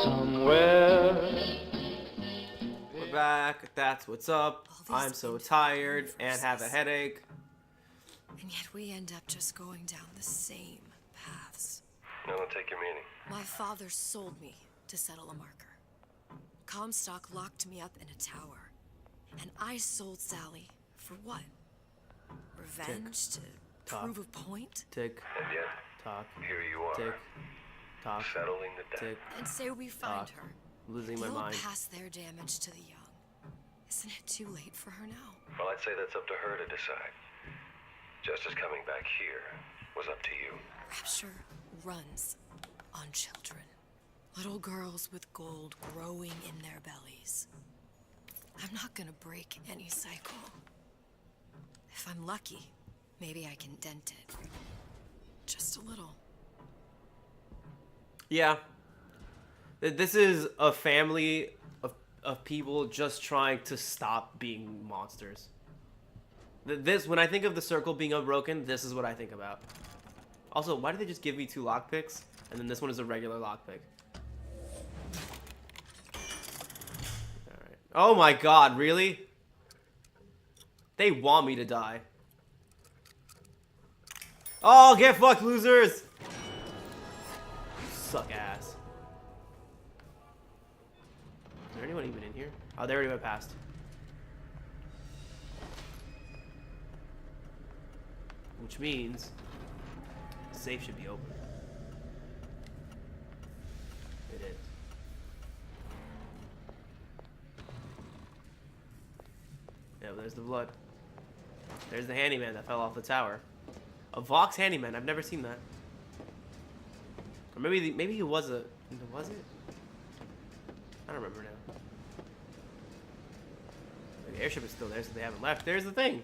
Somewhere. We're back. That's what's up. I'm so tired and have a headache. And yet we end up just going down the same paths. I don't take your meaning. My father sold me to settle a marker. Comstock locked me up in a tower. And I sold Sally for what? Revenge? Tick. To Tock. prove a point? Tick. And yet, Tock. here you are. Tick. Tock. Settling the debt. Tick. And say we find Tock. her. Losing my You'll mind. pass their damage to the young. Isn't it too late for her now? Well, I'd say that's up to her to decide. Justice coming back here was up to you. Rapture runs on children. Little girls with gold growing in their bellies. I'm not gonna break any cycle. If I'm lucky, maybe I can dent it. Just a little. Yeah. This is a family of people just trying to stop being monsters. When I think of the circle being unbroken, this is what I think about. Also, why did they just give me 2 lockpicks? And then this one is a regular lockpick. Alright. Oh my god, really? They want me to die. Oh, get fucked, losers! Suck ass. Is there anyone even in here? Oh, they already went past. Which means the safe should be open. It is. Yeah, there's the blood. There's the handyman that fell off the tower. A Vox handyman. I've never seen that. Or maybe he was a... Was it? I don't remember now. The airship is still there, so they haven't left. There's the thing.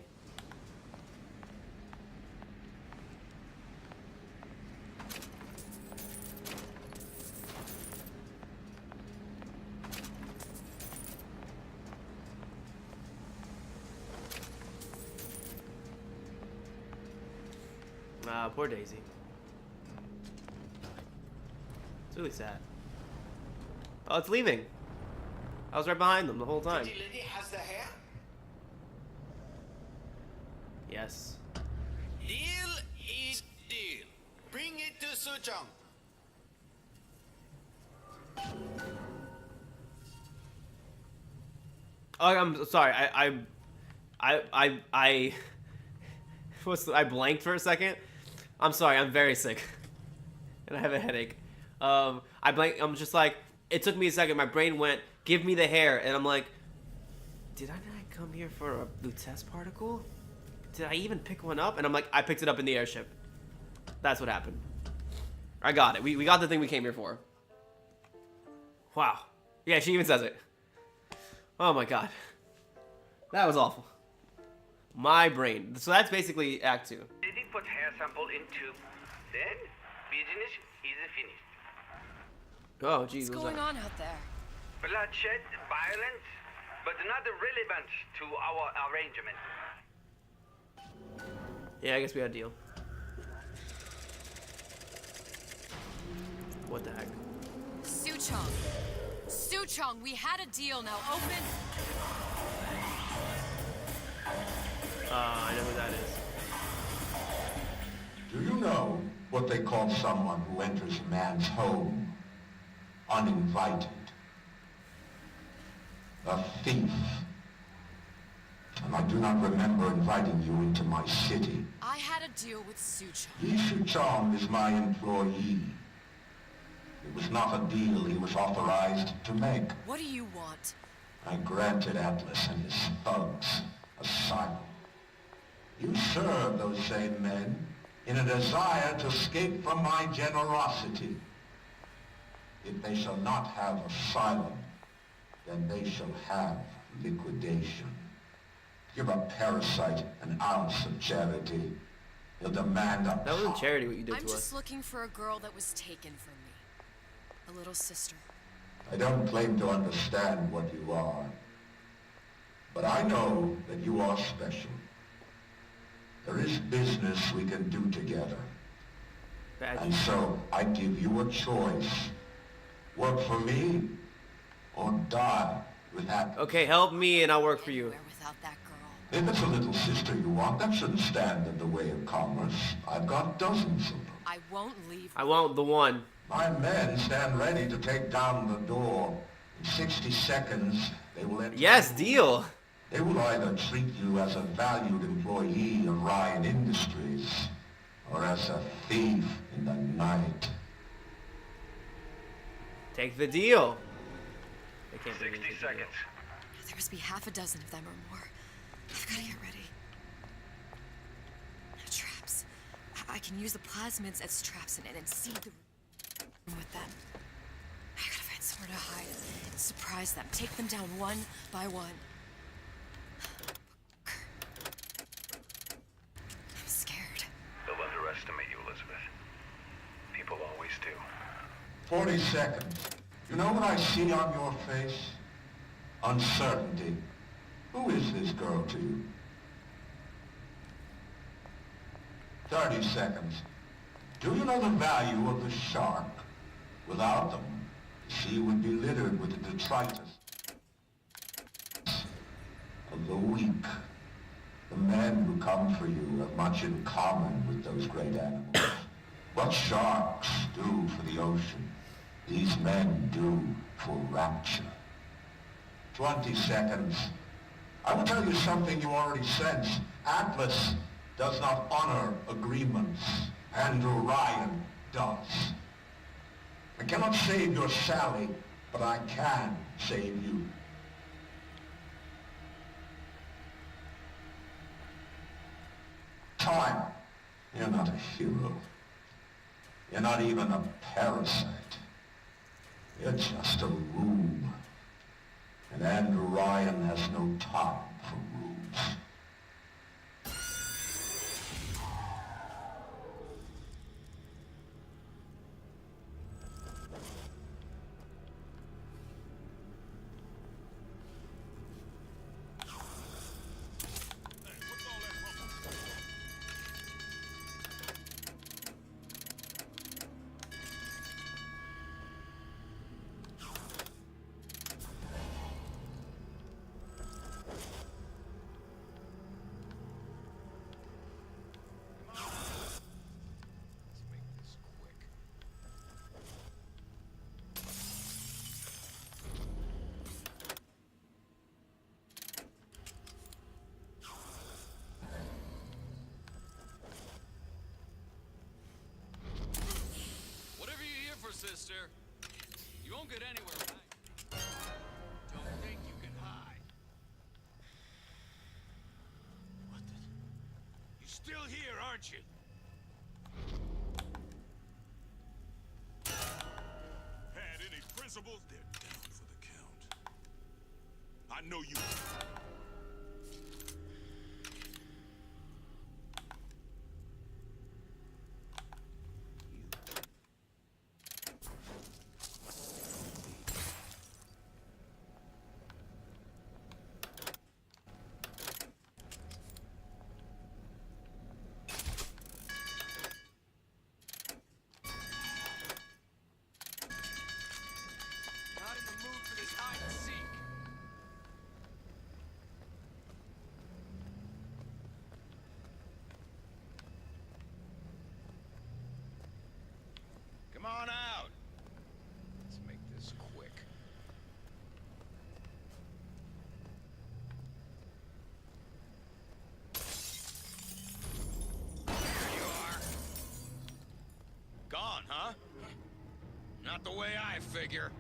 Poor Daisy. It's really sad. Oh, it's leaving. I was right behind them the whole time. Pretty lady has the hair? Yes. Deal is deal. Bring it to Suchong. Oh, I'm sorry. I blanked for a second. I'm sorry. I'm very sick, and I have a headache. I blanked. I'm just like. It took me a second. My brain went, "Give me the hair," and I'm like, "Did I not come here for a Lutece particle? Did I even pick one up?" And I'm like, "I picked it up in the airship." That's what happened. I got it. We got the thing we came here for. Wow. Yeah, she even says it. Oh my god. That was awful. My brain. So that's basically Act 2. Lady put hair sample in tube. Then business is finished. Oh, geez. What's going on out there? Bloodshed, violence, but not relevant to our arrangement. Yeah, I guess we had a deal. What the heck? Suchong. Suchong, we had a deal. Now open. I know who that is. Do you know what they call someone who enters a man's home uninvited? A thief. And I do not remember inviting you into my city. I had a deal with Suchong. Li Shuchong is my employee. It was not a deal he was authorized to make. What do you want? I granted Atlas and his thugs asylum. You serve those same men in a desire to escape from my generosity. If they shall not have asylum, then they shall have liquidation. Give a parasite an ounce of charity. He'll demand a... That wasn't charity what you did I'm to just us. looking for a girl that was taken from me. A little sister. I don't claim to understand what you are, but I know that you are special. There is business we can do together. Bad. And so, I give you a choice. Work for me, or die with happiness. Okay, help me and I'll work for you. Anywhere without that girl. If it's a little sister you want, that shouldn't stand in the way of commerce. I've got dozens of them. I won't leave. I want the one. My men stand ready to take down the door. In 60 seconds, they will enter. Yes, deal. They will either treat you as a valued employee of Ryan Industries, or as a thief in the night. Take the deal. They can't believe 60 the deal. seconds. There must be half a dozen of them or more. I've got to get ready. No traps. I can use the plasmids as traps and seed the room with them. I gotta find somewhere to hide and surprise them. Take them down one by one. I'm scared. They'll underestimate you, Elizabeth. People always do. 40 seconds. You know what I see on your face? Uncertainty. Who is this girl to you? 30 seconds. Do you know the value of the shark? Without them, the sea would be littered with the detritus of the weak. The men who come for you have much in common with those great animals. What sharks do for the ocean, these men do for rapture. 20 seconds. I will tell you something you already sense. Atlas does not honor agreements, and Orion does. I cannot save your Sally, but I can save you. Time. You're not a hero. You're not even a parasite. You're just a room. And Andrew Ryan has no time for rooms. Whatever you're here for, sister, you won't get anywhere with that. Don't think you can hide. What the? You're still here, aren't you? Had any principles? They're down for the count. I know you. Not in the mood for this hide and seek. Come on out. Let's make this quick. There you are. Gone, huh? Not the way I figure.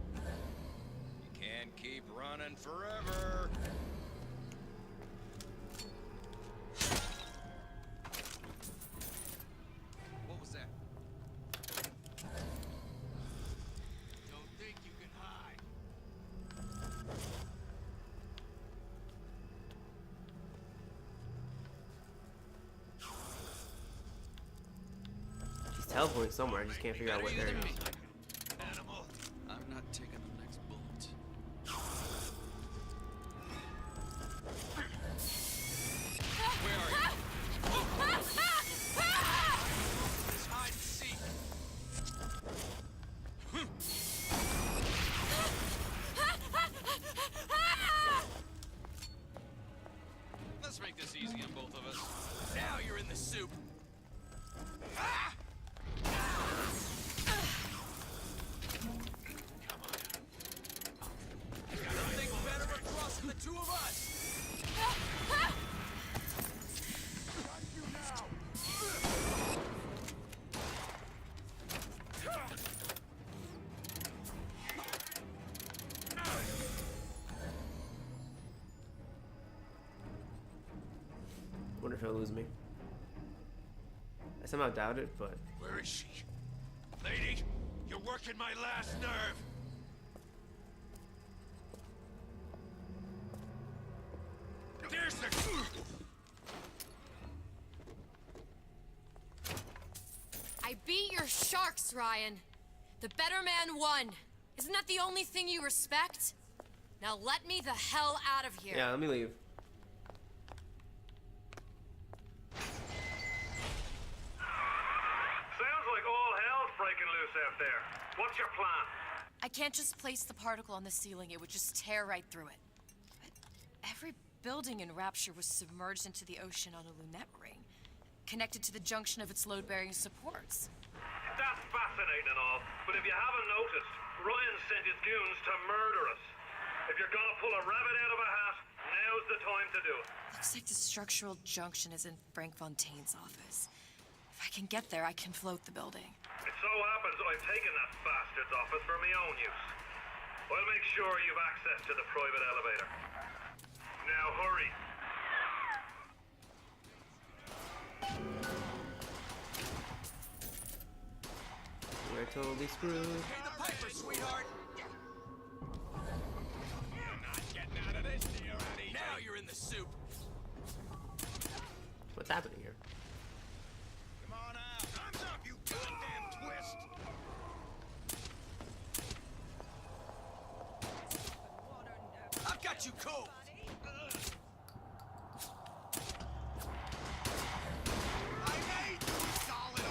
You can't keep running forever. What was that? Don't think you can hide. She's teleporting somewhere. I just can't figure out what area. Animal. I'm not taking the next bullet. of us. Wonder if he'll lose me. I somehow doubt it, but Where is she? Lady, you're working my last nerve. There's the... I beat your sharks, Ryan. The better man won. Isn't that the only thing you respect? Now let me the hell out of here. yeah, let me leave. Sounds like all hell's breaking loose out there. What's your plan? I can't just place the particle on the ceiling. It would just tear right through it. But every building in Rapture was submerged into the ocean on a lunette ring, connected to the junction of its load-bearing supports. That's fascinating and all, but if you haven't noticed, Ryan sent his goons to murder us. If you're gonna pull a rabbit out of a hat, now's the time to do it. Looks like the structural junction is in Frank Fontaine's office. If I can get there, I can float the building. It so happens I've taken that bastard's office for my own use. I'll make sure you've access to the private elevator. Now hurry. We're totally screwed. Pay the piper, sweetheart. You're not getting out of this, dear. Now you're in the soup. What's happening here? Come on out. Time's up, you goddamn twist. I've got you cold. I made you solid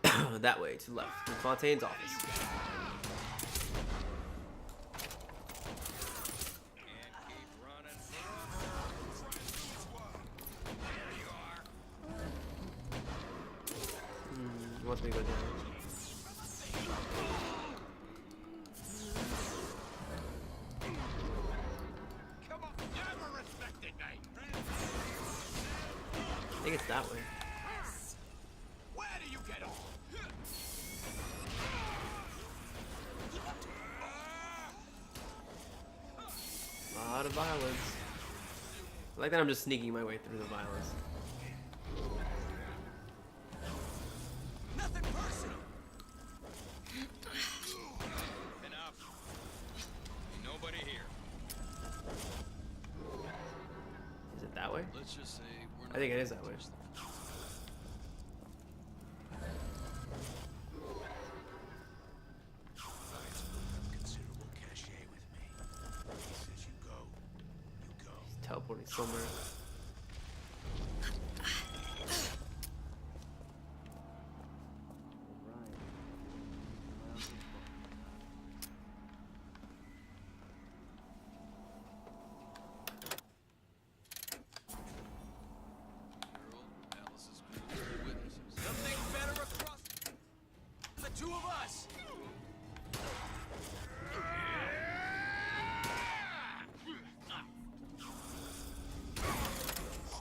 armor. That way, to the left, in Fontaine's office. And keep running. He wants me to go down. Come on, never respected me. I think it's that way. Where do you get off? A lot of violence. I like that I'm just sneaking my way through the violence. Nothing personal. Enough. Ain't nobody here. Is it that way? Let's just say we're not I think it is that way. Considerable cachet with me. He says you go, you go. He's teleporting somewhere. Alice's cool witnesses. Something better across the two of us.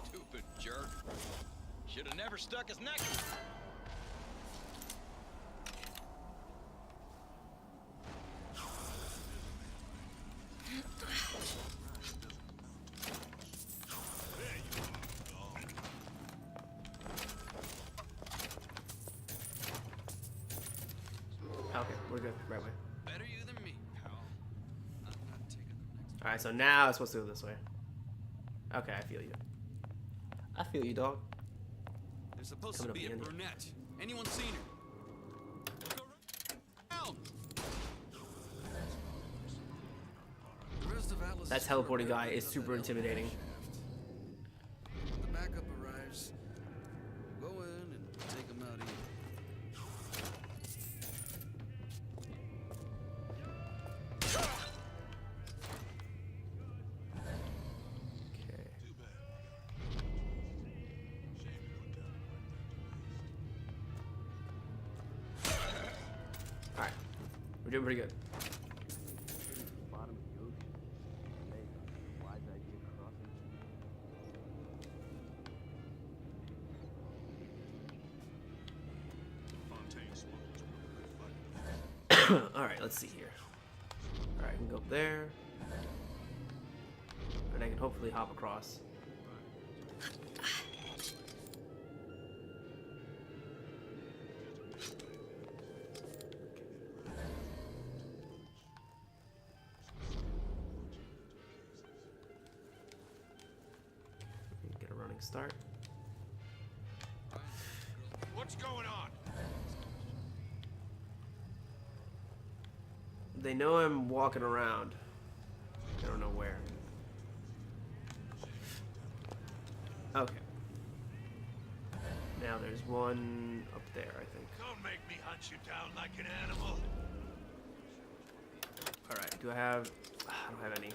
Stupid jerk. Should have never stuck his neck. Okay, we're good. Right way. Better you than me, pal. I'm not taking the next. Alright, so now it's supposed to go this way. Okay, I feel you. I feel you, dog. There's supposed Coming to up be a the end. brunette. Anyone seen her? Go around. The rest of Atlas That is teleporting guy prepared is up super that intimidating. elevator shaft. When the backup arrives, go in and take them out easy. Okay. Alright. We're doing pretty good. Alright, let's see here. Alright, I can go up there. And I can hopefully hop across. Get a running start. What's going on? They know I'm walking around. I don't know where. Okay. Now there's one up there, I think. Don't make me hunt you down like an animal. Alright, do I have... I don't have any.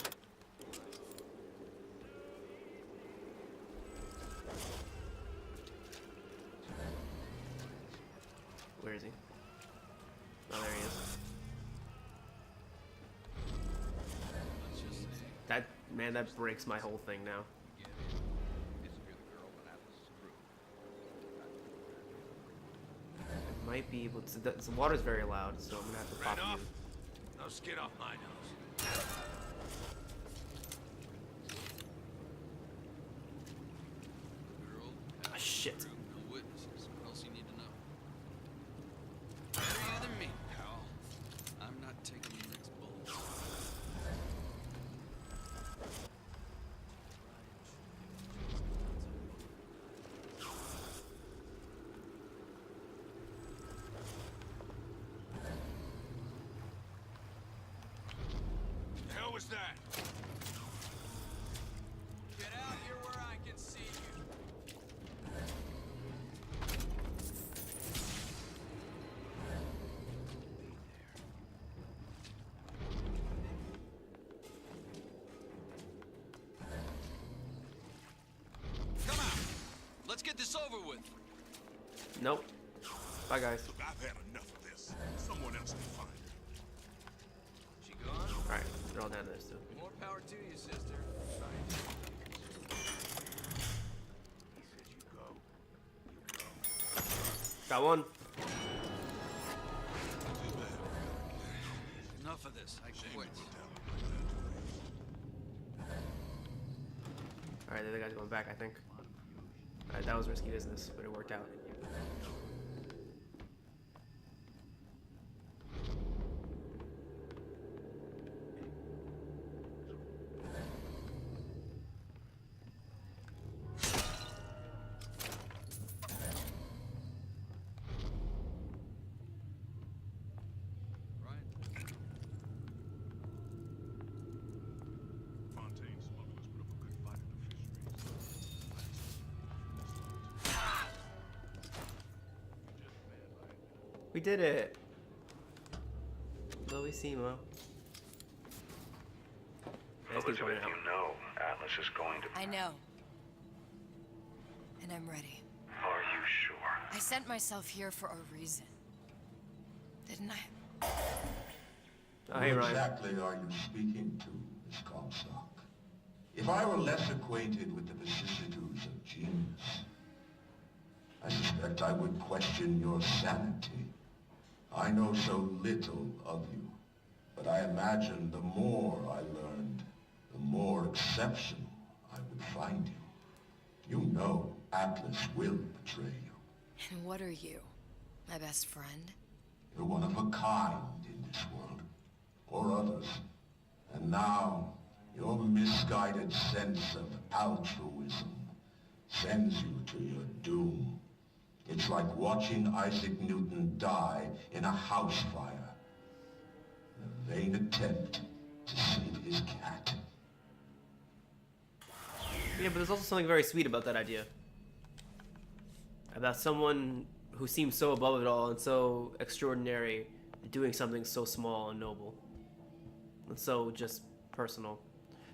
Where is he? Oh, there he is. Let's just say, That, man, that breaks my whole thing now. get it. It's a good girl, but Atlas is screwed. I might be able to... The water's very loud, so I'm gonna have to pop Ran off? you. No skin off my nose. Girl, Ah, shit. screwed. No witnesses. What else you need to know? Better you than me, pal. I'm not taking the next bullet. The hell was that? Get out here where I can see you. Come out. Let's get this over with. Nope. Bye, guys. Look, I've had enough of this. Someone else can find her. She gone? Alright, they're all down there still. More power to you, sister. He says you go. Got one. Too bad. Enough of this. I quit. Alright, the other guy's going back, I think. Alright, that was risky business, but it worked out. Right? Fontaine smugglers put up a good fight in the fisheries. We did it! Bellissimo. That's good Elizabeth, point out. you know Atlas is going to... I know. And I'm ready. Are you sure? I sent myself here for a reason. Didn't I? Oh, hey, Who Ryan. exactly are you speaking to, Miss Comstock? If I were less acquainted with the vicissitudes of genius, I suspect I would question your sanity. I know so little of you, but I imagine the more I learned, the more exceptional I would find you. You know Atlas will betray you. And what are you? My best friend? You're one of a kind in this world, or others. And now, your misguided sense of altruism sends you to your doom. It's like watching Isaac Newton die in a house fire, in a vain attempt to save his cat. Yeah, but there's also something very sweet about that idea. About someone who seems so above it all and so extraordinary doing something so small and noble. And so just personal.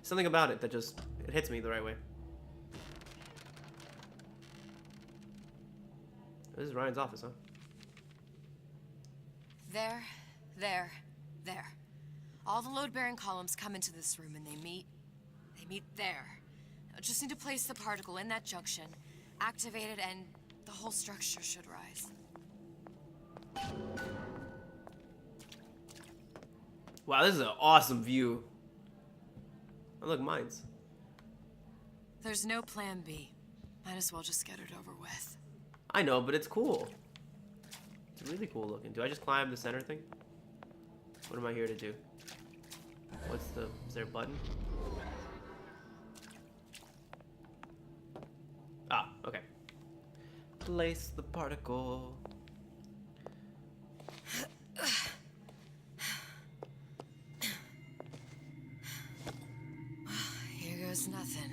Something about it that just, it hits me the right way. This is Ryan's office, huh? There, there. All the load-bearing columns come into this room and they meet there. I just need to place the particle in that junction, activate it, and the whole structure should rise. Wow, this is an awesome view. Oh, look, mines. There's no plan B. Might as well just get it over with. I know, but it's cool. It's really cool looking. Do I just climb the center thing? What am I here to do? What's the... Is there a button? Ah, okay. Place the particle. Here goes nothing.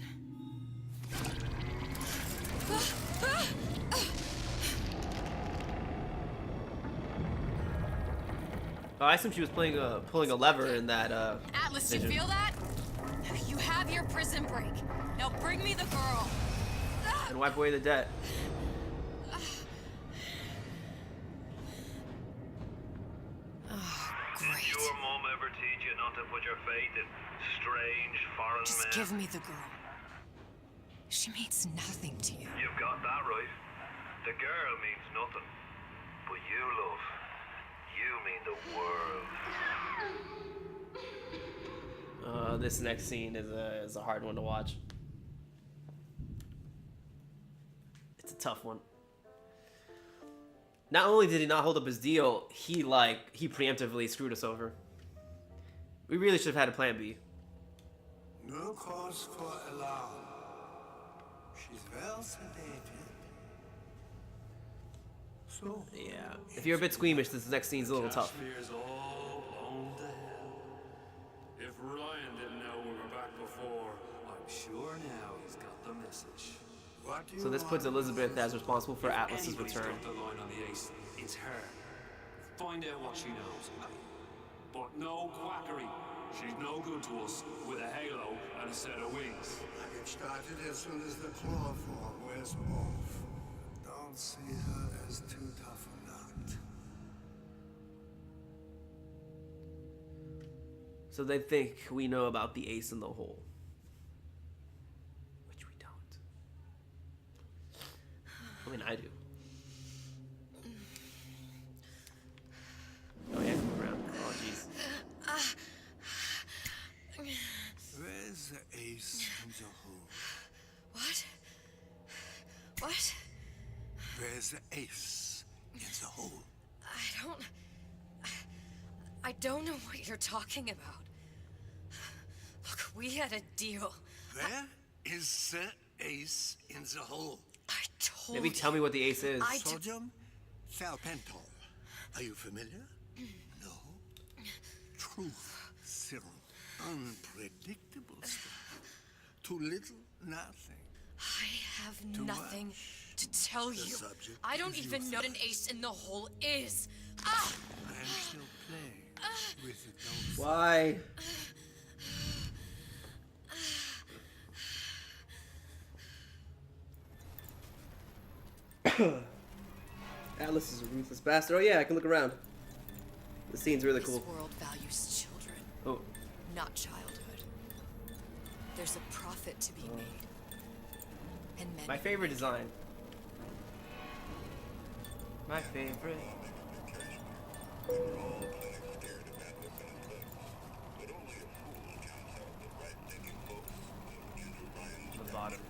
Oh, I assume she was pulling a lever in that Atlas, vision. you feel that? You have your prison break. Now bring me the girl. And wipe away the debt. Oh, great. Your mom ever teach you not to put your faith in strange foreign Just men? give me the girl. She means nothing to you. You've got that right. The girl means nothing. But you, love, you mean the world. This next scene is a hard one to watch. It's a tough one. Not only did he not hold up his deal, he preemptively screwed us over. We really should have had a plan B. No cause for alarm. She's well sedated. So, Yeah. If you're a bit squeamish, this next scene's a little tough. Kashmir's all blown to hell. If Ryan didn't know we were back before, I'm sure now he's got the message. what do you So this puts want? Elizabeth as responsible for Atlas's Anybody's return. got the line on the ace, it's her. Find out what she knows. But no quackery. She's no good to us with a halo and a set of wings. I get started as soon as the claw form wears off. Don't see her as too tough a nut. So they think we know about the ace in the hole. Which we don't. I mean, I do. Oh yeah, move around. Oh jeez. Where's the ace in the hole? What? What? Where's the ace in the hole? I don't know what you're talking about. Look, we had a deal. Where is the ace in the hole? I told Maybe you. tell me what the ace is. Sodium salpental. Are you familiar? No. Truth serum. Unpredictable stuff. Too little, nothing. I have Too nothing much. to tell The you. subject I don't is even know what an ace in the hole is. Ah! I'm still playing with the ghost. Why? Atlas is a ruthless bastard. Oh yeah, I can look around. The scene's really cool. This world values children, Oh, not childhood. There's a profit to be made. And men my favorite design. My favorite. The bottom.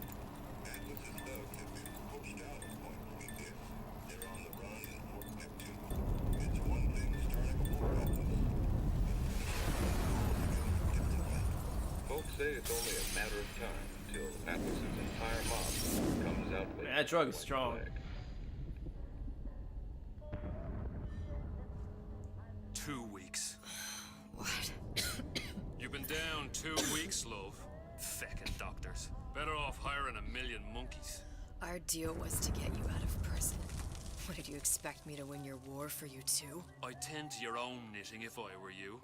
Folks say it's only a matter of time until Atlas's entire mob comes out with Man, that drug is one strong. flag. 2 weeks. What? You've been down 2 weeks, love. Feckin' doctors. Better off hiring a million monkeys. Our deal was to get you out of prison. What, did you expect me to win your war for you too? I'd tend to your own knitting if I were you.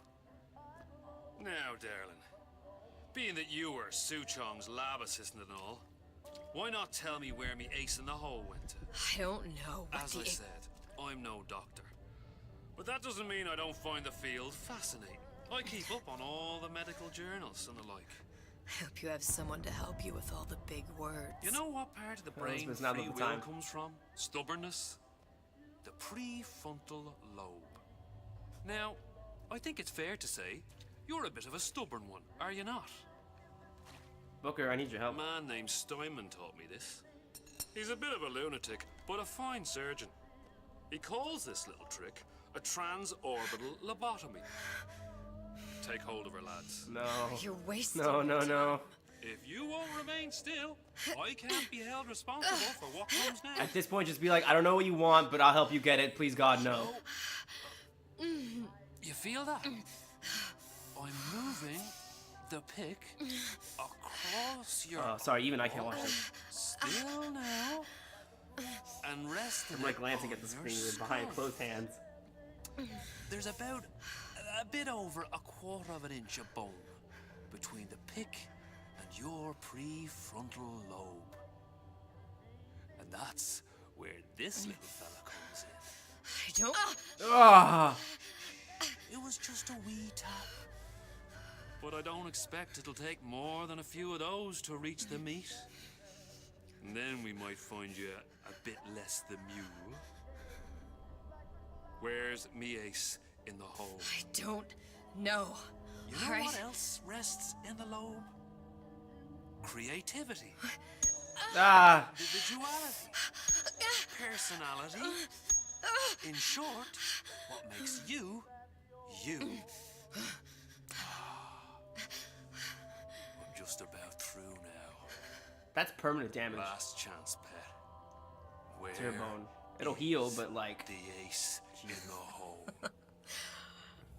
Now, darling, being that you were Su Chong's lab assistant and all, why not tell me where me ace in the hole went to? I don't know what As the I said, I'm no doctor. But that doesn't mean I don't find the field fascinating. I keep up on all the medical journals and the like. I hope you have someone to help you with all the big words. You know what part of the brain Elizabeth's not free at the will time. comes from? Stubbornness? The prefrontal lobe. Now, I think it's fair to say you're a bit of a stubborn one, are you not? Booker, I need your A help. man named Steinman taught me this. He's a bit of a lunatic, but a fine surgeon. He calls this little trick a transorbital lobotomy. Take hold of her, lads. No. You're wasting No, your no, time. no. If you won't remain still, I can't be held responsible for what comes next. At this point, just be like, I don't know what you want, but I'll help you get it. Please, God, no. You feel that? I'm moving the pick across your Oh, sorry, even I can't watch this. still now and rest I'm like glancing at the screen with behind closed hands. There's about a bit over a quarter of an inch of bone between the pick and your prefrontal lobe. And that's where this little fella comes in. I don't. Ah! It was just a wee tap. But I don't expect it'll take more than a few of those to reach the meat. And then we might find you a bit less the mule. Where's me ace in the hole? I don't know. You know All right. what else rests in the lobe? Creativity, Ah! individuality, personality. In short, what makes you, you. I'm just about through now. That's permanent damage Last chance, pet. Where to your bone. It'll heal, but like... the ace in the hole?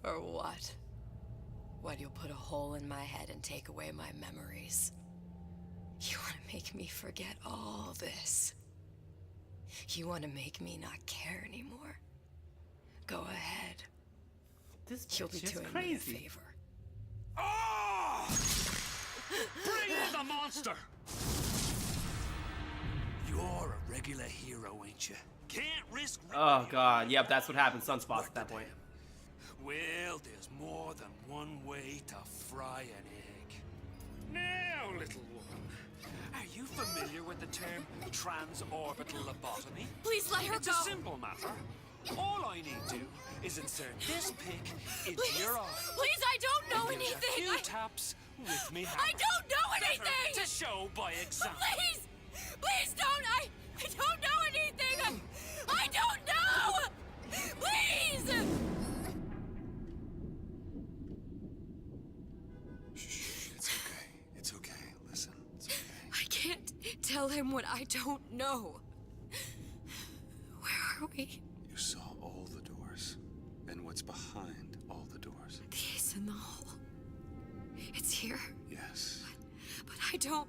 Or what? What, you'll put a hole in my head and take away my memories? You want to make me forget all this? You want to make me not care anymore? Go ahead. This You'll be bitch is doing me a crazy. favor. Ah! Bring in the monster! You're a regular hero, ain't you? Can't risk. Oh, God. Yep, that's what happens. Sunspots at that point. Well, there's more than one way to fry an egg. Now, little one, are you familiar with the term transorbital lobotomy? Please let her It's go. a simple matter. All I need to do is insert this pick into Please, your eye. please, I don't know Give you anything. A few taps with me hammer. I don't know Better anything. to show by example. Please, please don't. I don't know anything. I don't know. Please. Shh, it's okay. It's okay. Listen, it's okay. I can't tell him what I don't know. Where are we? You saw all the doors. And what's behind all the doors? The ace in the hole. It's here. Yes. But I don't.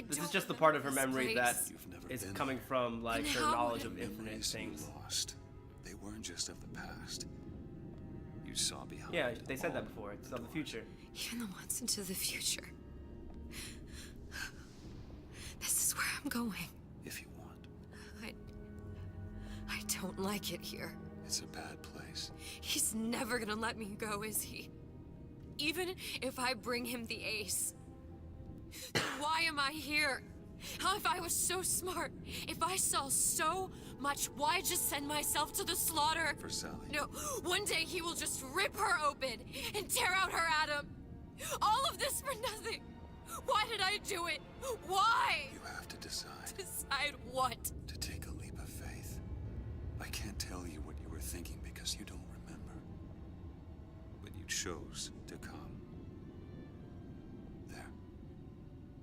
This is just the part of her remember this memory that place. You've never is been coming from, like, her Now- knowledge of infinite Memories you things. lost. They weren't just of the past. You saw behind. Yeah, they said all that before. It's of the future. Even the ones into the future. This is where I'm going. If you want. I don't like it here. It's a bad place. He's never gonna let me go, is he? Even if I bring him the ace. Then why am I here? How if I was so smart? If I saw so much, why just send myself to the slaughter? For Sally. No, one day he will just rip her open and tear out her atom. All of this for nothing. Why did I do it? Why? You have to decide Decide what? to take a leap of faith. I can't tell you what you were thinking because you don't remember. But you chose to come. There.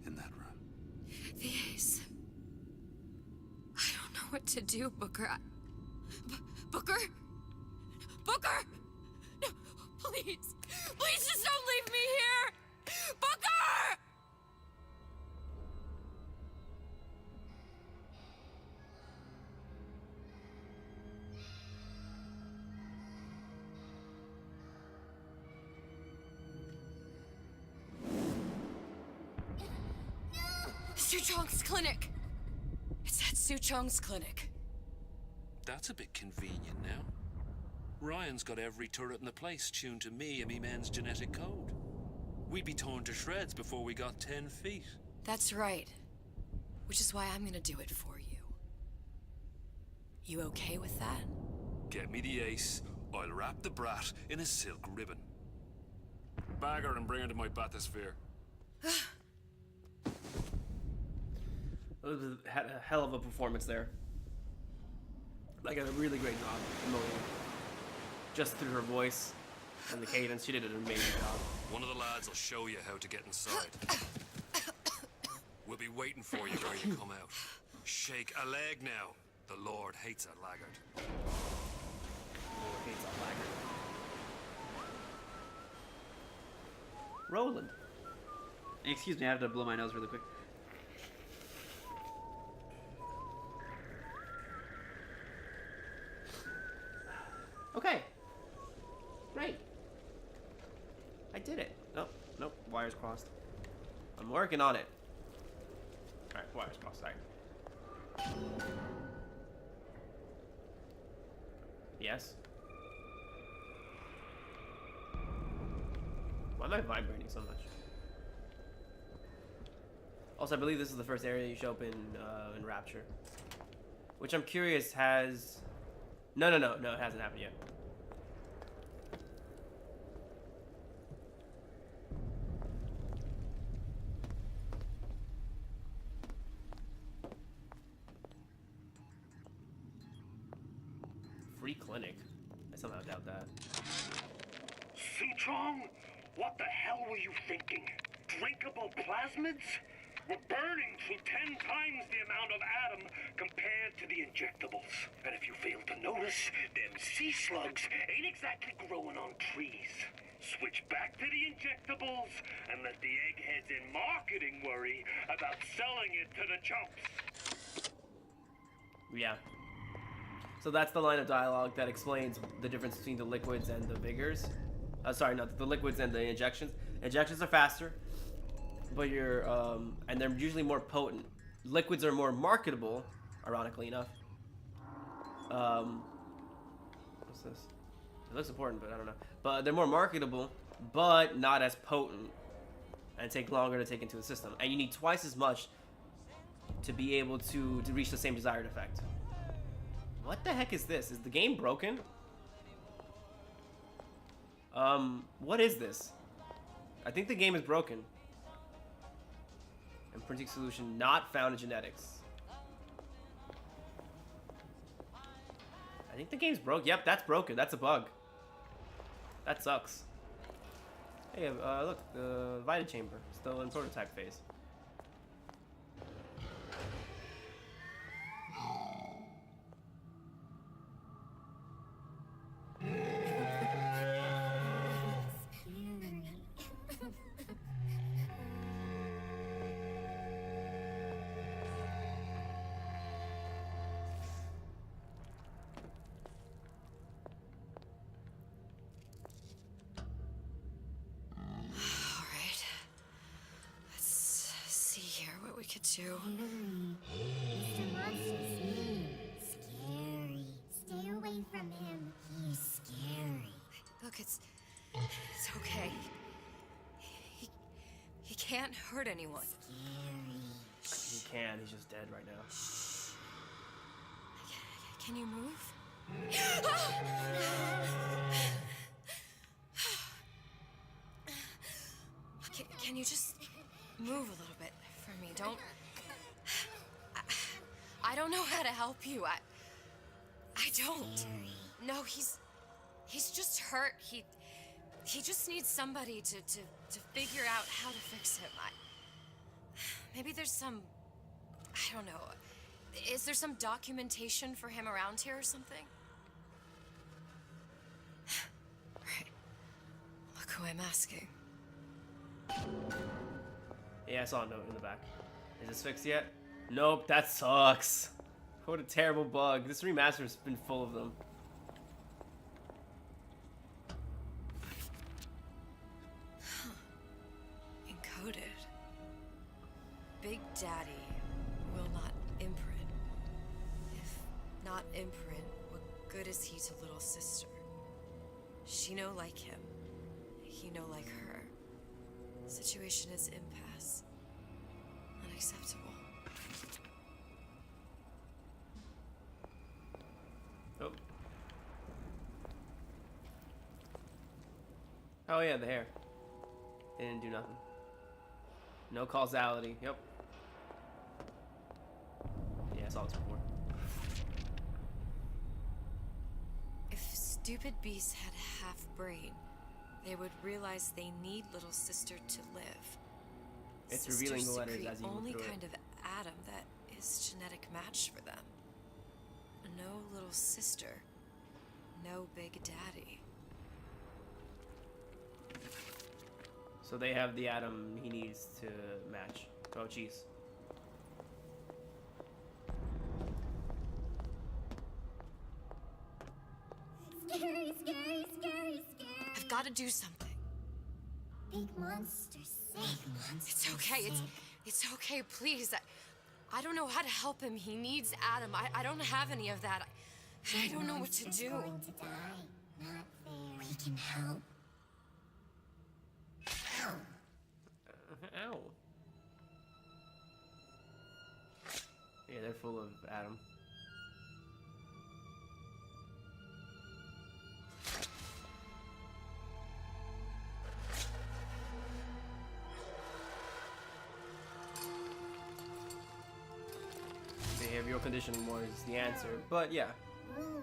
In that room. The ace. I don't know what to do, Booker. Booker? Booker! No, please. Please just don't leave me here! Booker! Suchong's clinic. It's at Suchong's clinic. That's a bit convenient now. Ryan's got every turret in the place tuned to me and me men's genetic code. We'd be torn to shreds before we got 10 feet. That's right. Which is why I'm gonna do it for you. You okay with that? Get me the ace, I'll wrap the brat in a silk ribbon. Bag her and bring her to my bathysphere. Had a hell of a performance there. Like a really great job promoting just through her voice and the cadence. She did an amazing job. One of the lads will show you how to get inside. We'll be waiting for you where you come out. Shake a leg now. The Lord hates a laggard. Lord hates a laggard. Roland. Excuse me, I have to blow my nose really quick. Okay. Great. I did it. Nope. Nope. Wires crossed. I'm working on it. Alright, wires crossed. Sorry. Yes. Why am I vibrating so much? Also, I believe this is the first area you show up in Rapture. Which I'm curious has... No, it hasn't happened yet. Free clinic? I somehow doubt that. Suchong, what the hell were you thinking? Drinkable plasmids? We're burning through 10 times the amount of atom compared to the injectables. And if you fail to notice, them sea slugs ain't exactly growing on trees. Switch back to the injectables and let the eggheads in marketing worry about selling it to the chumps. Yeah. So that's the line of dialogue that explains the difference between the liquids and the vigors. Sorry, not the liquids and the injections. Injections are faster, but and they're usually more potent. Liquids are more marketable, ironically enough. What's this? It looks important, but I don't know. But they're more marketable, but not as potent, and take longer to take into the system. And you need twice as much to be able to reach the same desired effect. What the heck is this? Is the game broken? What is this? I think the game is broken. Imprinting solution not found in genetics. I think the game's broke. Yep, that's broken. That's a bug. That sucks. Hey, look, the Vita chamber still in prototype phase. Do. Mr. Monster's mean. Scary. Stay away from him. He's scary. Look, it's okay. He can't hurt anyone. Scary. He can. He's just dead right now. Can you move? Can you just move a little bit for me? Don't. I don't know how to help you. I don't. No, he's just hurt. He just needs somebody to figure out how to fix him. Maybe there's some, I don't know. Is there some documentation for him around here or something? Right. Look who I'm asking. Yeah, I saw a note in the back. Is this fixed yet? Nope, that sucks. What a terrible bug. This remaster's been full of them. Encoded. Big Daddy will not imprint. If not imprint, what good is he to little sister? She no like him. He no like her. Situation is impasse. Unacceptable. Oh. Oh yeah, the hair. It didn't do nothing. No causality. Yep. Yeah, I saw this before. If stupid beasts had a half brain, they would realize they need little sister to live. It's Sisters revealing the letters secrete as you move only through kind it. of atom that is genetic match for them. No little sister. No big daddy. So they have the atom he needs to match. Oh, jeez. Scary, scary, scary, scary. I've got to do something. Big monsters sick. It's okay. It's okay. Please. I don't know how to help him. He needs Adam. I don't have any of that. I don't know what to do. Going to die. Not fair. We can help. Ow. Yeah, they're full of Adam. Behavioral conditioning more is the answer, but yeah. Ooh.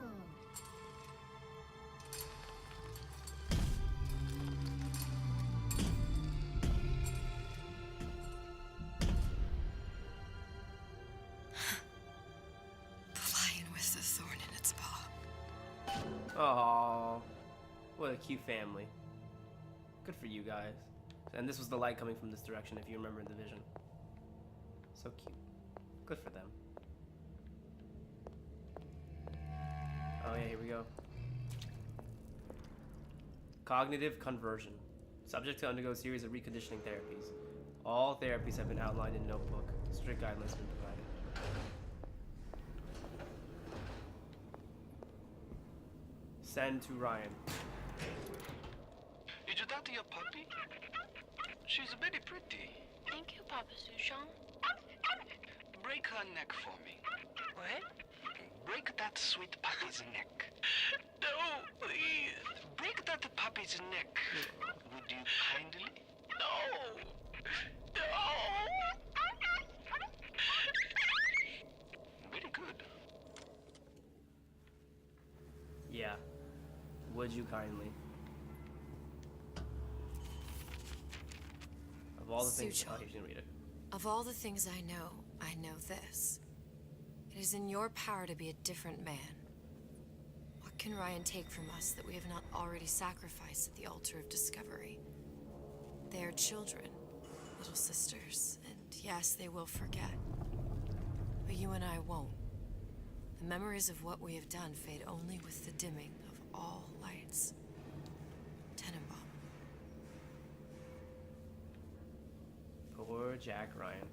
The lion with the thorn in its paw. Oh, what a cute family. Good for you guys. And this was the light coming from this direction, if you remember the vision. So cute. Good for them. Oh yeah, here we go. Cognitive conversion. Subject to undergo a series of reconditioning therapies. All therapies have been outlined in notebook. Strict guidelines have been provided. Send to Ryan. Is that your puppy? She's very pretty. Thank you, Papa Sushong. Break her neck for me. What? Break that sweet puppy's neck. No, please. Break that puppy's neck. Would you kindly? No. No. Very good. Yeah. Would you kindly? Of all the things, Suchong. oh, he's gonna read it. Of all the things I know this. It is in your power to be a different man. What can Ryan take from us that we have not already sacrificed at the altar of discovery? They are children, little sisters, and yes, they will forget. But you and I won't. The memories of what we have done fade only with the dimming of all lights. Tenenbaum. Poor Jack Ryan.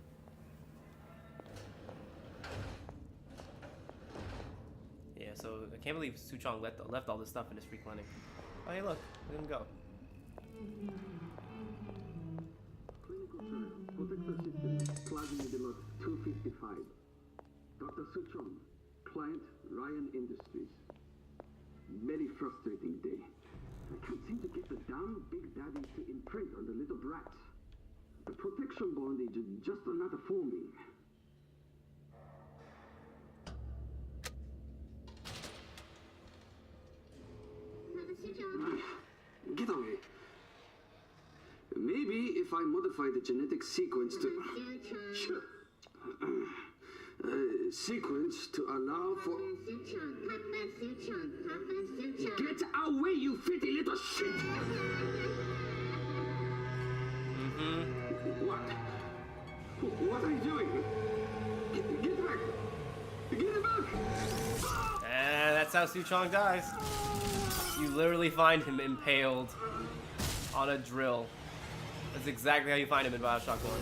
Yeah, so I can't believe Suchong left all this stuff in his free clinic. Oh, hey, look him go. Clinical trial. Protector system. Plasmid lot 255. Dr. Suchong. Client Ryan Industries. Very frustrating day. I can't seem to get the damn Big Daddy to imprint on the little brat. The protection bondage is just another forming. Get away. Maybe if I modify the genetic sequence to... Sure. Sequence to allow for... Get away, you filthy little shit! What? What are you doing? Get back! Get back! And that's how Suchong dies. You literally find him impaled on a drill. That's exactly how you find him in Bioshock 1.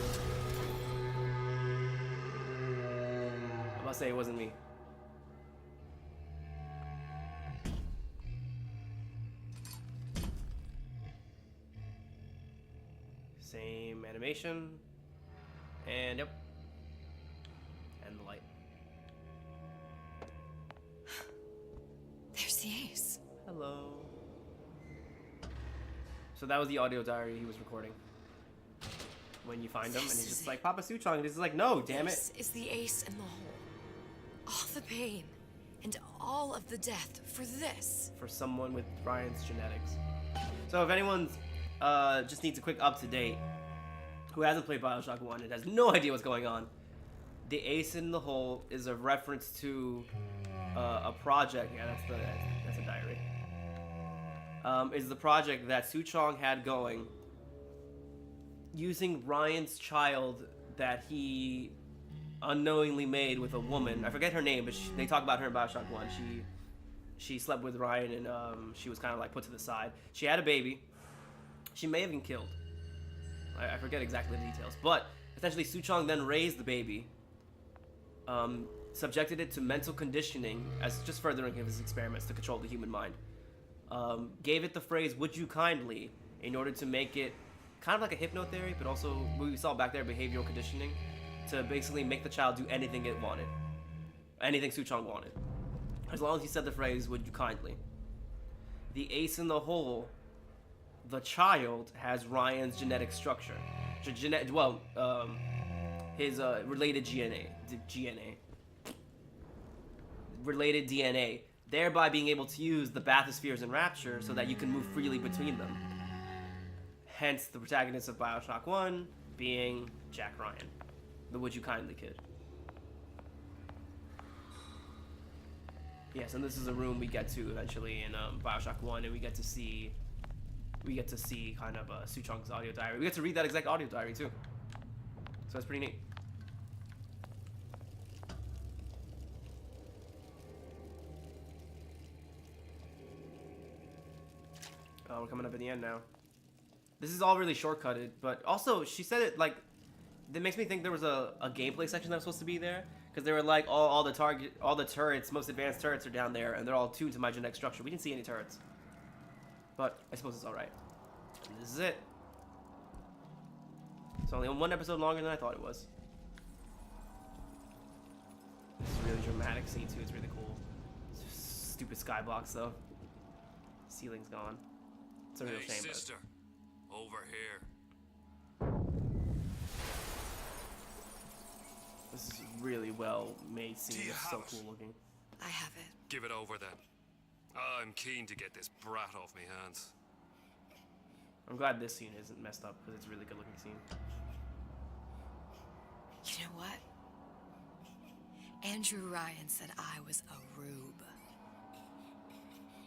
I must say it wasn't me. Same animation. And yep. And the light. There's the ace. Hello. So that was the audio diary he was recording. When you find him, and he's just like, Papa Suchong, and he's like, no, damn it. This is the ace in the hole. All the pain and all of the death for this. For someone with Ryan's genetics. So if anyone's just needs a quick up-to-date, who hasn't played Bioshock 1 and has no idea what's going on, the ace in the hole is a reference to a project. Yeah, that's a diary. Is the project that Suchong had going using Ryan's child that he unknowingly made with a woman. I forget her name, but they talk about her in Bioshock 1. She slept with Ryan, and she was kind of like put to the side. She had a baby. She may have been killed. I forget exactly the details. But essentially, Suchong then raised the baby, subjected it to mental conditioning as just furthering his experiments to control the human mind. Gave it the phrase, would you kindly, in order to make it kind of like a hypno theory, but also what we saw back there, behavioral conditioning, to basically make the child do anything it wanted. Anything Suchong wanted. As long as he said the phrase, would you kindly. The ace in the hole, the child has Ryan's genetic structure. His related related DNA, thereby being able to use the bathyspheres in Rapture so that you can move freely between them. Hence the protagonist of Bioshock 1 being Jack Ryan, the would you kindly kid. Yes, and this is a room we get to eventually in Bioshock 1, and we get to see kind of Suchong's audio diary. We get to read that exact audio diary too. So it's pretty neat. We're coming up at the end now. This is all really shortcutted, but also she said it like, that makes me think there was a gameplay section that was supposed to be there, because they were like all the turrets, most advanced turrets are down there, and they're all tuned to my genetic structure. We didn't see any turrets, but I suppose it's all right. And this is it. It's only one episode longer than I thought it was. This is a really dramatic scene too. It's really cool. It's just stupid skyblocks though. Ceiling's gone. It's a real shame. Sister, over here. This is a really well made scene. It's so cool looking. I have it. Give it over then. I'm keen to get this brat off me hands. I'm glad this scene isn't messed up because it's a really good looking scene. You know what? Andrew Ryan said I was a rube.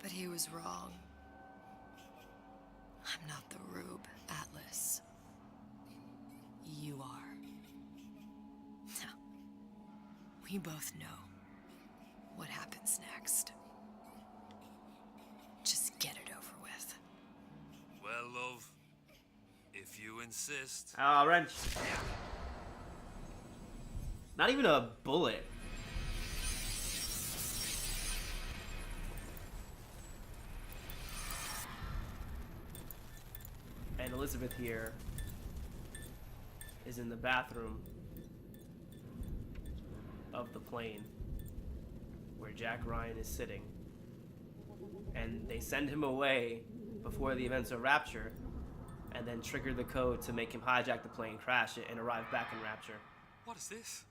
But he was wrong. I'm not the rube, Atlas. You are. Now, we both know what happens next. Just get it over with. Well, love, if you insist. Ah, wrench. Not even a bullet. And Elizabeth here is in the bathroom of the plane where Jack Ryan is sitting. And they send him away before the events of Rapture, and then trigger the code to make him hijack the plane, crash it, and arrive back in Rapture. What is this?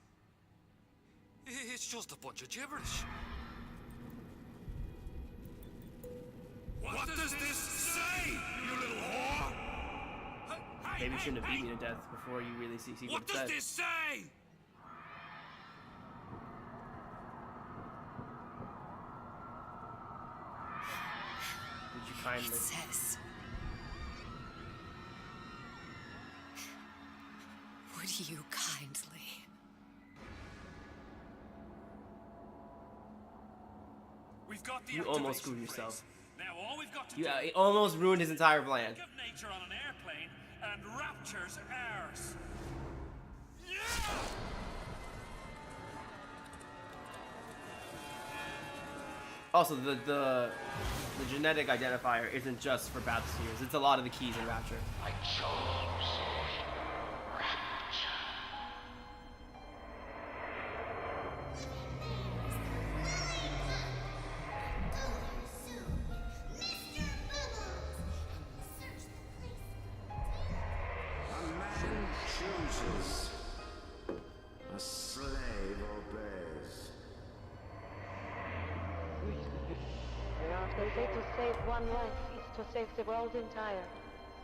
It's just a bunch of gibberish. What does this say, you little whore? Maybe you shouldn't have beat me to death before you really see what it said. What does this say? Would you kindly? It says, would you kindly? We've got the You almost activation screwed yourself. phrase. Now all we've got to You do almost ruined his entire plan. is give nature on an airplane, and Rapture's ours. Also, the genetic identifier isn't just for bathyspheres. It's a lot of the keys in Rapture. I chose Rapture. marches. A slave obeys. They say to save one life is to save the world entire.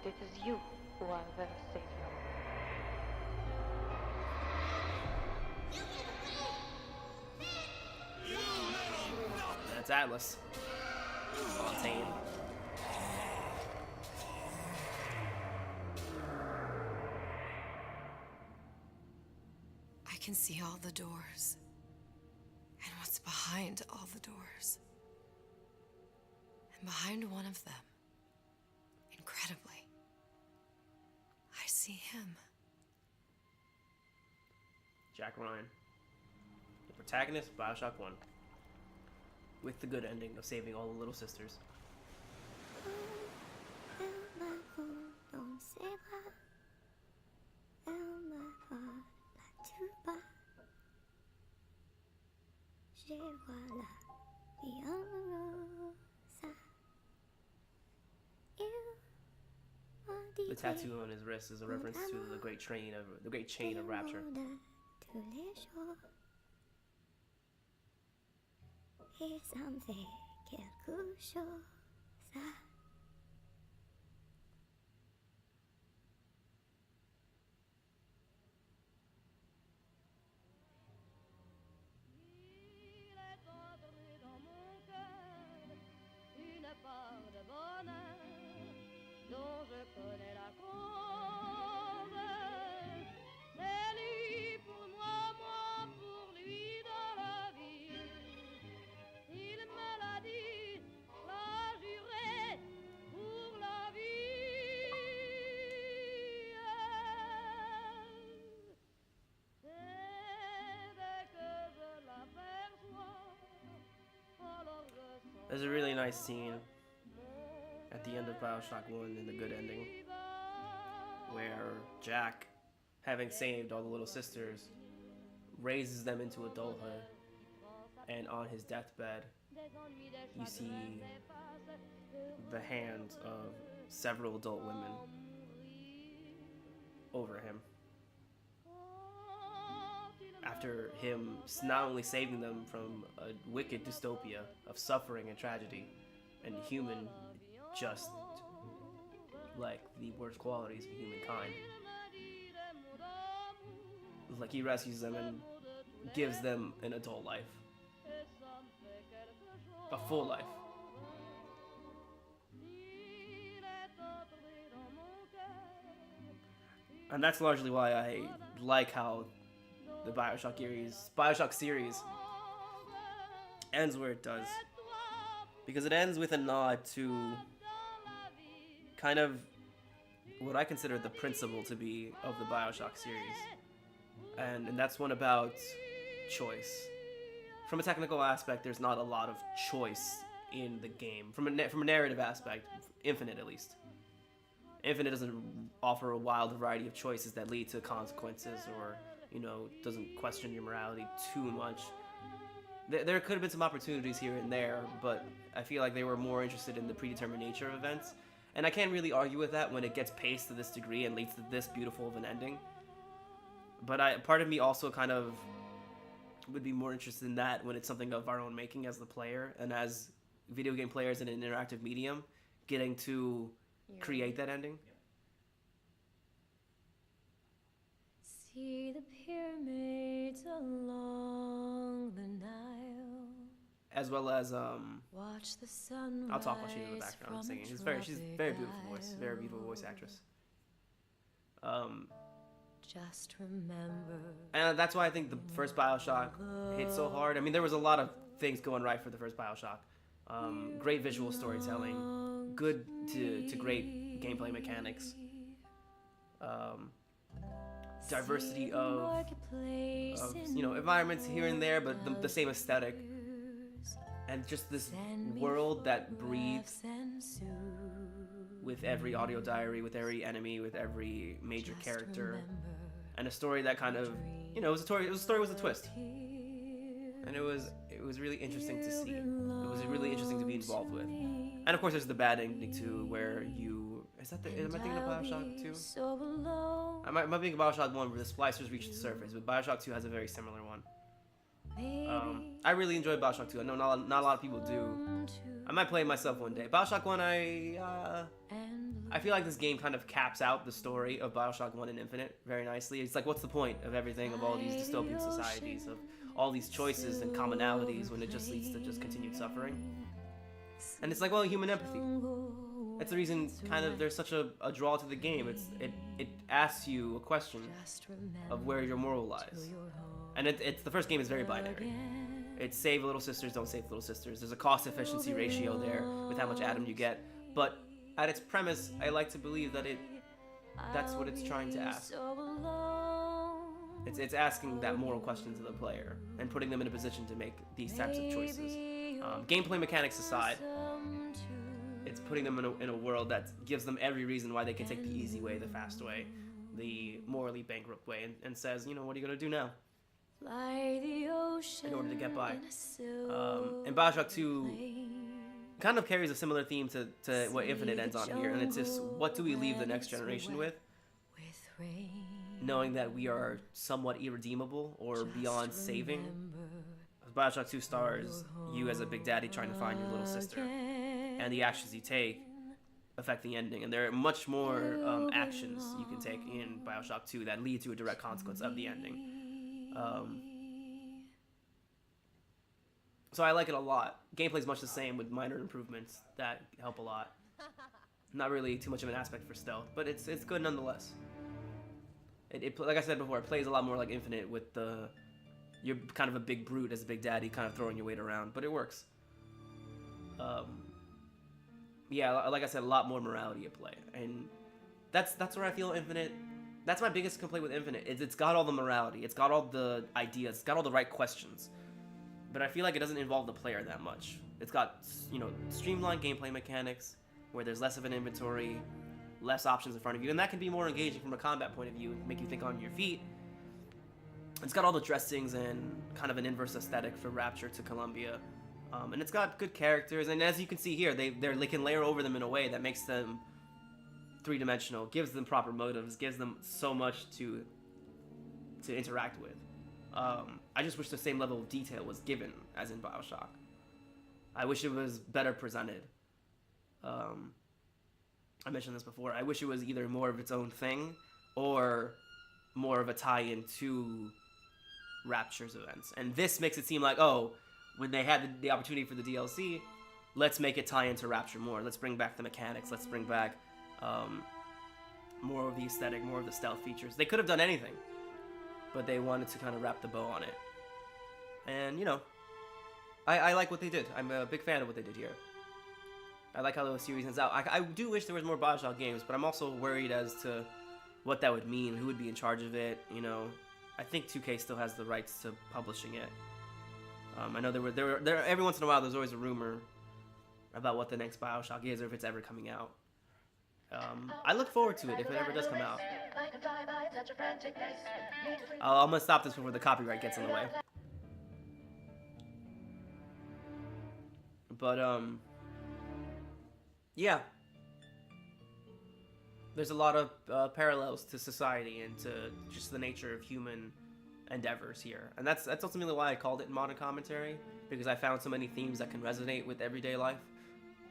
It is you who are their savior. That's Atlas. Fontaine. I can see all the doors. And what's behind all the doors. And behind one of them, incredibly, I see him. Jack Ryan. The protagonist of Bioshock 1. With the good ending of saving all the little sisters. The tattoo on his wrist is a reference to the great chain of rapture. Et ça me fait quelque chose. Une part de bonheur dont je connais la cause. C'est lui pour moi, moi pour lui dans la vie. Il me l'a dit, l'a juré pour la vie. Et dès que je l'aperçois, alors je sens. There's a really nice scene at the end of Bioshock 1 in the good ending where Jack, having saved all the little sisters, raises them into adulthood, and on his deathbed you see the hands of several adult women over him. After him not only saving them from a wicked dystopia of suffering and tragedy, and human just like the worst qualities of humankind. Like he rescues them and gives them an adult life. A full life. And that's largely why I like how the Bioshock series ends where it does. Because it ends with a nod to kind of what I consider the principle to be of the Bioshock series. And that's one about choice. From a technical aspect, there's not a lot of choice in the game. From a narrative aspect, Infinite at least. Infinite doesn't offer a wild variety of choices that lead to consequences or, doesn't question your morality too much. There could have been some opportunities here and there, but I feel like they were more interested in the predetermined nature of events. And I can't really argue with that when it gets paced to this degree and leads to this beautiful of an ending. But part of me also kind of would be more interested in that when it's something of our own making as the player and as video game players in an interactive medium, getting to create that ending. See the pyramids along the Nile. As well as Watch the sun. I'll talk while she's in the background singing. She's very beautiful voice, very beautiful voice actress. Just remember. And that's why I think the first Bioshock hit so hard. I mean, there was a lot of things going right for the first Bioshock. Great visual storytelling, good to great gameplay mechanics. Diversity of environments here and there, but the same aesthetic, and just this world that breathes with every audio diary, with every enemy, with every major character, and a story that kind of it was a story with a twist, and it was really interesting to see. It was really interesting to be involved with, and of course there's the bad ending too, where you Is that the? Am I thinking of Bioshock 2? I might be thinking of Bioshock 1 where the splicers reach the surface, but Bioshock 2 has a very similar one. I really enjoyed Bioshock 2. I know not a lot of people do. I might play it myself one day. Bioshock 1, I feel like this game kind of caps out the story of Bioshock 1 and Infinite very nicely. It's like, what's the point of everything, of all these dystopian societies, of all these choices and commonalities, when it just leads to just continued suffering? And it's like, well, human empathy. That's the reason kind of there's such a draw to the game. It asks you a question of where your moral lies. And it's the first game is very binary. It's save little sisters, don't save little sisters. There's a cost efficiency ratio there with how much Adam you get. But at its premise, I like to believe that that's what it's trying to ask. It's asking that moral question to the player and putting them in a position to make these types of choices. Gameplay mechanics aside, it's putting them in a world that gives them every reason why they can take the easy way, the fast way, the morally bankrupt way, and says, you know, what are you going to do now in order to get by? And Bioshock 2 kind of carries a similar theme to what Infinite ends on here, and it's just, what do we leave the next generation with? Knowing that we are somewhat irredeemable or beyond saving. Bioshock 2 stars you as a big daddy trying to find your little sister, and the actions you take affect the ending, and there are much more actions you can take in Bioshock 2 that lead to a direct consequence of the ending. So I like it a lot. Gameplay's much the same with minor improvements that help a lot. Not really too much of an aspect for stealth, but it's good nonetheless. It like I said before, it plays a lot more like Infinite with you're kind of a big brute as a big daddy, kind of throwing your weight around, but it works. Yeah, like I said, a lot more morality at play, and that's where I feel Infinite. That's my biggest complaint with Infinite. It's got all the morality, it's got all the ideas, it's got all the right questions, but I feel like it doesn't involve the player that much. It's got, you know, streamlined gameplay mechanics where there's less of an inventory, less options in front of you, and that can be more engaging from a combat point of view, make you think on your feet. It's got all the dressings and kind of an inverse aesthetic for Rapture to Columbia, and it's got good characters, and as you can see here, they can layer over them in a way that makes them three-dimensional, gives them proper motives, gives them so much to interact with. I just wish the same level of detail was given as in Bioshock. I wish it was better presented. I mentioned this before. I wish it was either more of its own thing or more of a tie-in to Rapture's events. And this makes it seem like, oh, when they had the opportunity for the DLC, let's make it tie into Rapture more. Let's bring back the mechanics. Let's bring back more of the aesthetic, more of the stealth features. They could have done anything, but they wanted to kind of wrap the bow on it. And, you know, I like what they did. I'm a big fan of what they did here. I like how the series ends out. I do wish there was more Bioshock games, but I'm also worried as to what that would mean, who would be in charge of it, you know. I think 2K still has the rights to publishing it. I know there every once in a while there's always a rumor about what the next Bioshock is or if it's ever coming out. I look forward to it if it ever does come out. I'm gonna stop this before the copyright gets in the way. But yeah, there's a lot of parallels to society and to just the nature of human endeavors here, and that's ultimately why I called it modern commentary, because I found so many themes that can resonate with everyday life.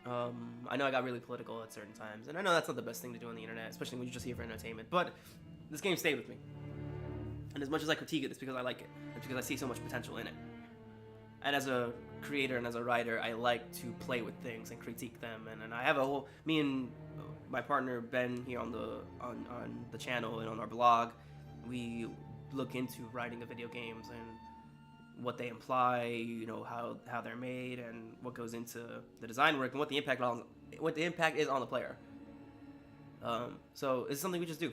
I know I got really political at certain times, and I know that's not the best thing to do on the internet, especially when you're just here for entertainment, but this game stayed with me. And as much as I critique it, it's because I like it. It's because I see so much potential in it. And as a creator and as a writer, I like to play with things and critique them, and I have a whole, me and my partner Ben here on the channel and on our blog, we look into writing the video games and what they imply, you know, how they're made, and what goes into the design work, and what the impact is on the player. So it's something we just do,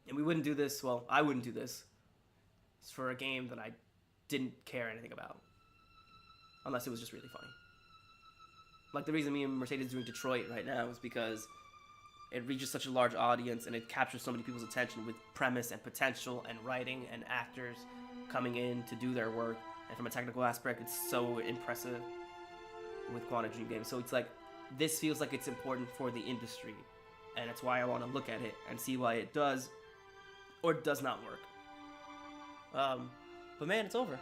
and we wouldn't do this. Well, I wouldn't do this for a game that I didn't care anything about, unless it was just really funny. Like the reason me and Mercedes are doing Detroit right now is because it reaches such a large audience and it captures so many people's attention with premise and potential and writing and actors coming in to do their work, and from a technical aspect it's so impressive with Quantum Dream Games. So it's like, this feels like it's important for the industry and that's why I want to look at it and see why it does or does not work. But man, it's over.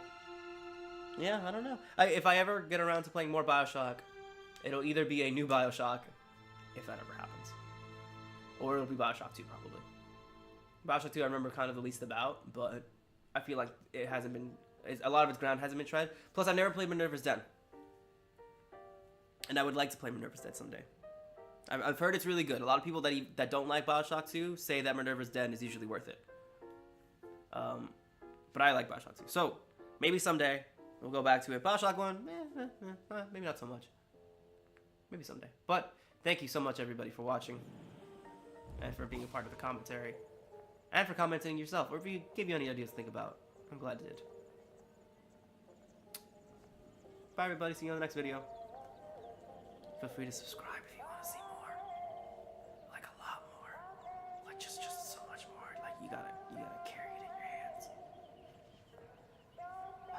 Yeah, I don't know. If I ever get around to playing more Bioshock, it'll either be a new Bioshock, if that ever happens, or it'll be Bioshock 2 probably. Bioshock 2 I remember kind of the least about, but I feel like it hasn't been, a lot of its ground hasn't been tread. Plus, I've never played Minerva's Den, and I would like to play Minerva's Den someday. I've heard it's really good. A lot of people that don't like Bioshock 2 say that Minerva's Den is usually worth it. But I like Bioshock 2, so maybe someday we'll go back to it. Bioshock 1, maybe not so much. Maybe someday. But thank you so much, everybody, for watching, and for being a part of the commentary, and for commenting yourself, or if you gave you any ideas to think about. I'm glad it did. Bye, everybody. See you on the next video. Feel free to subscribe if you want to see more. Like a lot more. Like just so much more. Like you gotta carry it in your hands. Bye.